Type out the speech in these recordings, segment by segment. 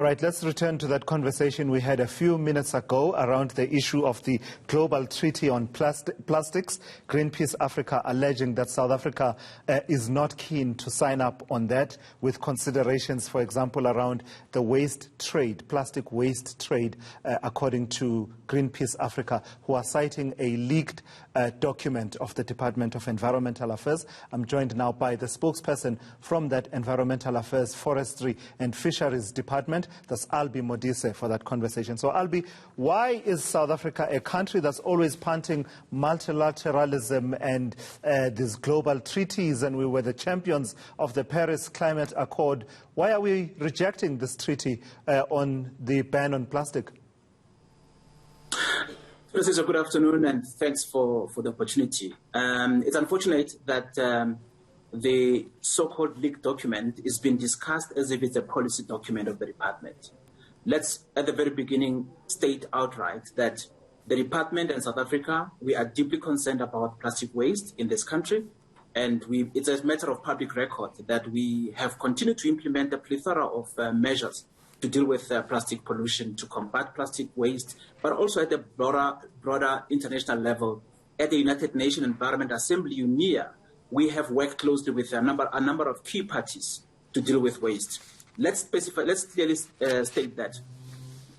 Right, let's return to that conversation we had a few minutes ago around the issue of the Global Treaty on Plastics. Greenpeace Africa alleging that South Africa is not keen to sign up on that, with considerations, for example, around the waste trade, plastic waste trade, according to Greenpeace Africa, who are citing a leaked document of the Department of Environmental Affairs. I'm joined now by the spokesperson from that Environmental Affairs, Forestry and Fisheries Department. That's Albi Modise, for that conversation. So, Albi, why is South Africa, a country that's always punting multilateralism and these global treaties, and we were the champions of the Paris Climate Accord, why are we rejecting this treaty on the ban on plastic? So good afternoon, and thanks for the opportunity. It's unfortunate that the so-called leaked document is being discussed as if it's a policy document of the department. Let's, at the very beginning, state outright that the department and South Africa, we are deeply concerned about plastic waste in this country, and it's a matter of public record that we have continued to implement a plethora of measures to deal with plastic pollution, to combat plastic waste, but also at the broader international level. At the United Nations Environment Assembly, UNEA, we have worked closely with a number of key parties to deal with waste. Let's clearly state that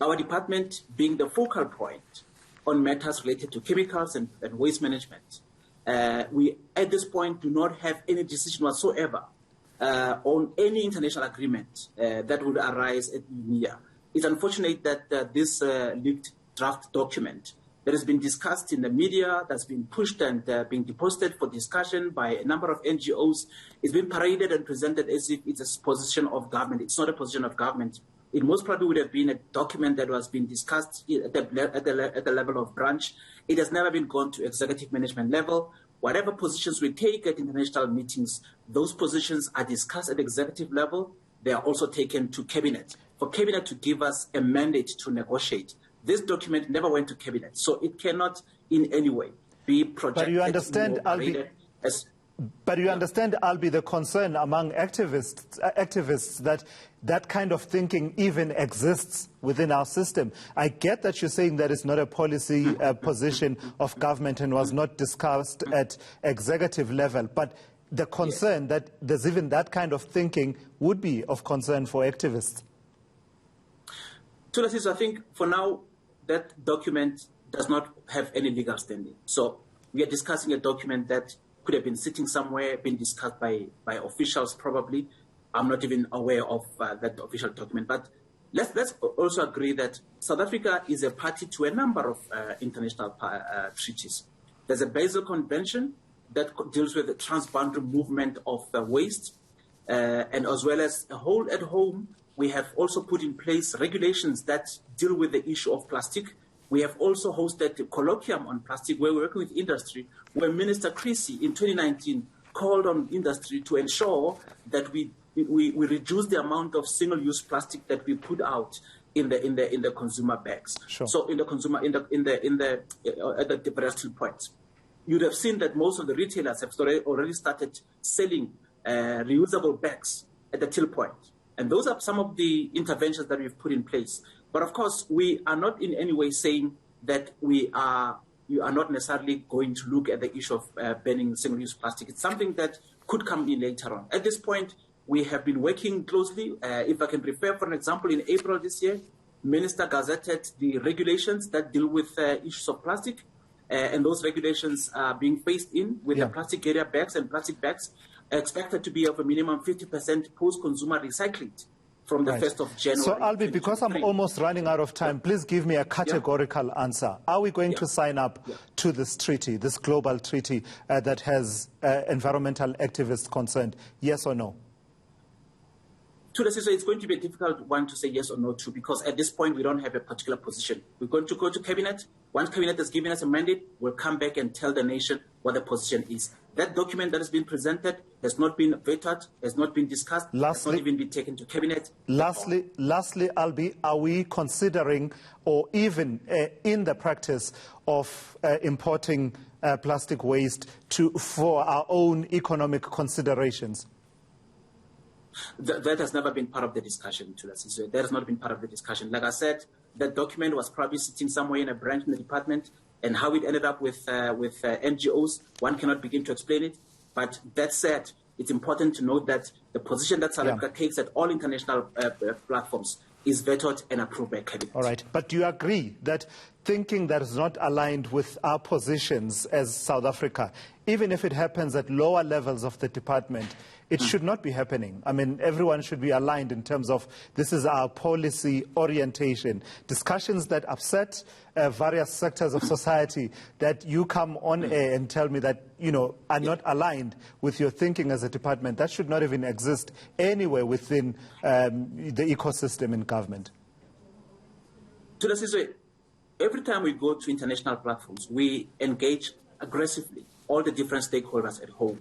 our department, being the focal point on matters related to chemicals and waste management, we at this point do not have any decision whatsoever on any international agreement that would arise at UNEA. It's unfortunate that this leaked draft document that has been discussed in the media, that's been pushed and being deposited for discussion by a number of NGOs, is being paraded and presented as if it's a position of government. It's not a position of government. It most probably would have been a document that was being discussed at the level of branch. It has never been gone to executive management level. Whatever positions we take at international meetings, those positions are discussed at executive level. They are also taken to cabinet, for cabinet to give us a mandate to negotiate. This document never went to cabinet, so it cannot in any way be projected. But you understand, Albi, Albi, the concern among activists that that kind of thinking even exists within our system. I get that you're saying that it's not a policy position of government and was not discussed at executive level, but the concern that there's even that kind of thinking would be of concern for activists. So I think for now, that document does not have any legal standing. So we are discussing a document that could have been sitting somewhere, been discussed by officials probably. I'm not even aware of that official document. But let's also agree that South Africa is a party to a number of international treaties. There's a Basel Convention that deals with the transboundary movement of waste, and as well as a whole at home. We have also put in place regulations that deal with the issue of plastic. We have also hosted a colloquium on plastic where we're working with industry, where Minister Creasy in 2019 called on industry to ensure that we reduce the amount of single-use plastic that we put out in the consumer bags. Sure. So at the various points, you'd have seen that most of the retailers have already started selling reusable bags at the till point. And those are some of the interventions that we've put in place. But of course, we are not in any way saying that you are not necessarily going to look at the issue of banning single-use plastic. It's something that could come in later on. At this point, we have been working closely. If I can refer, for an example, in April this year, Minister gazetted the regulations that deal with issues of plastic. And those regulations are being phased in with the plastic carrier bags and plastic bags expected to be of a minimum 50% post-consumer recycling from the 1st of January. So, Albi, because I'm almost running out of time, please give me a categorical answer. Are we going to sign up to this treaty, this global treaty that has environmental activists concerned? Yes or no? So it's going to be a difficult one to say yes or no to, because at this point we don't have a particular position. We're going to go to cabinet. Once cabinet has given us a mandate, we'll come back and tell the nation what the position is. That document that has been presented has not been vetted, has not been discussed, has not even been taken to cabinet. Lastly, Albi, are we considering or even in the practice of importing plastic waste for our own economic considerations? That has never been part of the discussion, Tulasizwe. That has not been part of the discussion. Like I said, that document was probably sitting somewhere in a branch in the department, and how it ended up with NGOs, one cannot begin to explain it. But that said, it's important to note that the position that South Africa takes at all international platforms is vetoed and approved by Cabinet. All right. But do you agree that thinking that is not aligned with our positions as South Africa, even if it happens at lower levels of the department, it should not be happening? I mean, everyone should be aligned in terms of this is our policy orientation. Discussions that upset various sectors of society, that you come on air and tell me that, you know, are not aligned with your thinking as a department, that should not even exist anywhere within the ecosystem in government. Tulasizwe, every time we go to international platforms, we engage aggressively all the different stakeholders at home.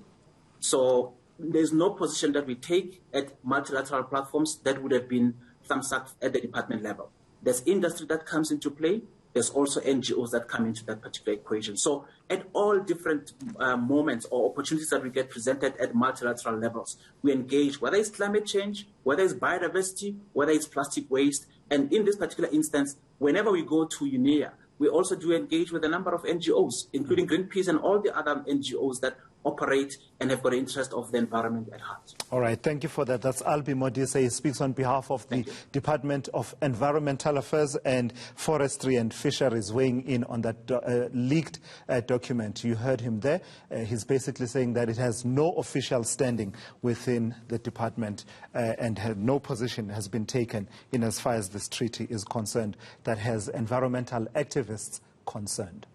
So there's no position that we take at multilateral platforms that would have been thumbs up at the department level. There's industry that comes into play. There's also NGOs that come into that particular equation. So at all different moments or opportunities that we get presented at multilateral levels, we engage, whether it's climate change, whether it's biodiversity, whether it's plastic waste. And in this particular instance, whenever we go to UNEA, we also do engage with a number of NGOs, including Greenpeace and all the other NGOs that operate and have got the interest of the environment at heart. All right, thank you for that. That's Albi Modise. He speaks on behalf of the Department of Environmental Affairs and Forestry and Fisheries, weighing in on that leaked document. You heard him there. He's basically saying that it has no official standing within the department and no position has been taken in as far as this treaty is concerned that has environmental activists concerned.